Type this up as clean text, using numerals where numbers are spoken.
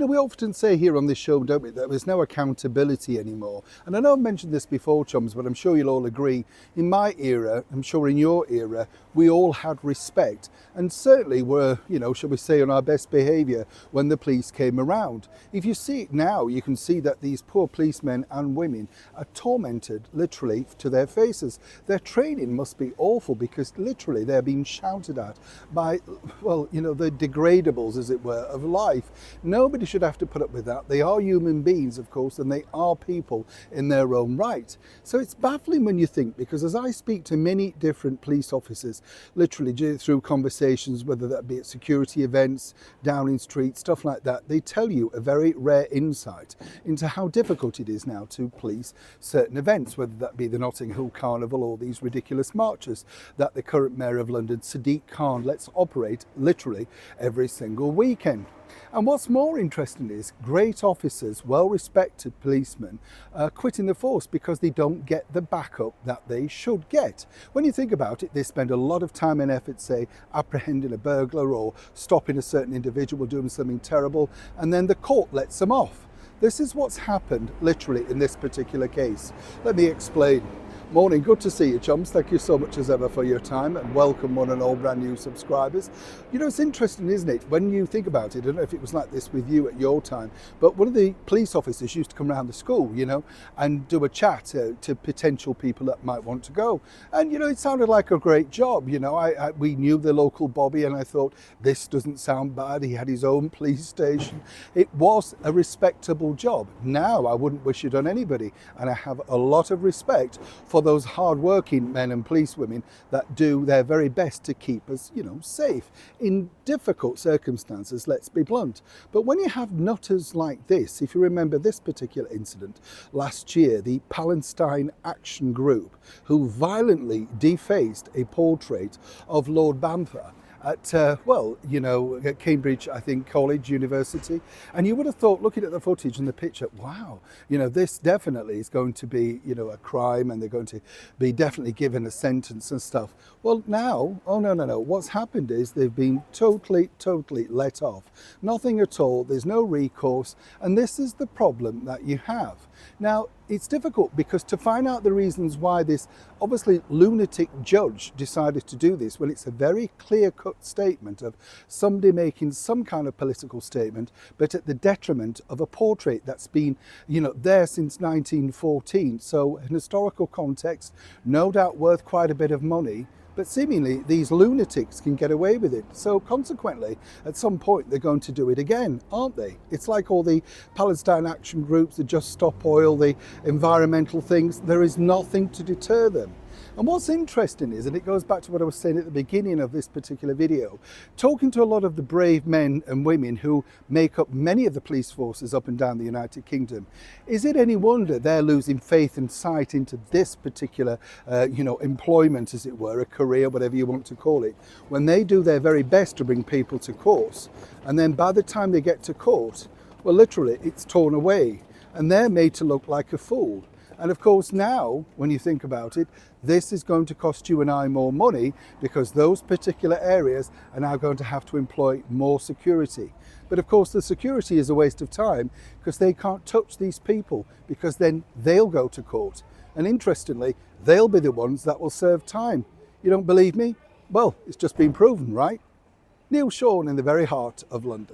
we often say here on this show, don't we, that there's no accountability anymore. And I know I've mentioned this before, chums, but I'm sure you'll all agree, in my era, I'm sure in your era, we all had respect and certainly were, shall we say, on our best behaviour when the police came around. If you see it now, you can see that these poor policemen and women are tormented literally to their faces. Their training must be awful because literally they're being shouted at by, the degradables, as it were, of life. Nobody should have to put up with that. They are human beings, of course, and they are people in their own right. So it's baffling when you think, because as I speak to many different police officers, literally through conversations, whether that be at security events, Downing Street, stuff like that, they tell you a very rare insight into how difficult it is now to police certain events, whether that be the Notting Hill Carnival or these ridiculous marches that the current Mayor of London, Sadiq Khan, lets operate literally every single weekend. And what's more interesting is great officers, well-respected policemen, quitting the force because they don't get the backup that they should get. When you think about it, they spend a lot of time and effort, say, apprehending a burglar or stopping a certain individual doing something terrible, and then the court lets them off. This is what's happened literally in this particular case. Let me explain. Morning, good to see you, chums. Thank you so much as ever for your time, and welcome one and all brand new subscribers. It's interesting, isn't it, when you think about it? I don't know if it was like this with you at your time, but one of the police officers used to come around the school, and do a chat to potential people that might want to go. And, it sounded like a great job. We knew the local Bobby, and I thought, this doesn't sound bad. He had his own police station. It was a respectable job. Now, I wouldn't wish it on anybody, and I have a lot of respect for those hard-working men and policewomen that do their very best to keep us, safe in difficult circumstances, let's be blunt. But when you have nutters like this, if you remember this particular incident last year, the Palestine Action Group, who violently defaced a portrait of Lord Bamford at, at Cambridge, I think, College, University. And you would have thought, looking at the footage and the picture, wow, this definitely is going to be, a crime, and they're going to be definitely given a sentence and stuff. Well, now, oh, no. What's happened is they've been totally let off. Nothing at all. There's no recourse. And this is the problem that you have. Now, it's difficult because to find out the reasons why this obviously lunatic judge decided to do this, well, it's a very clear-cut statement of somebody making some kind of political statement, but at the detriment of a portrait that's been, there since 1914. So an historical context, no doubt worth quite a bit of money, but seemingly these lunatics can get away with it. So consequently, at some point, they're going to do it again, aren't they? It's like all the Palestine Action Groups, the Just Stop Oil, the environmental things. There is nothing to deter them. And what's interesting is, and it goes back to what I was saying at the beginning of this particular video, talking to a lot of the brave men and women who make up many of the police forces up and down the United Kingdom, is it any wonder they're losing faith and sight into this particular, employment, as it were, a career, whatever you want to call it, when they do their very best to bring people to court, and then by the time they get to court, well, literally, it's torn away, and they're made to look like a fool. And of course now, when you think about it, this is going to cost you and I more money because those particular areas are now going to have to employ more security. But of course the security is a waste of time because they can't touch these people, because then they'll go to court. And interestingly, they'll be the ones that will serve time. You don't believe me? Well, it's just been proven, right? Neil Sean in the very heart of London.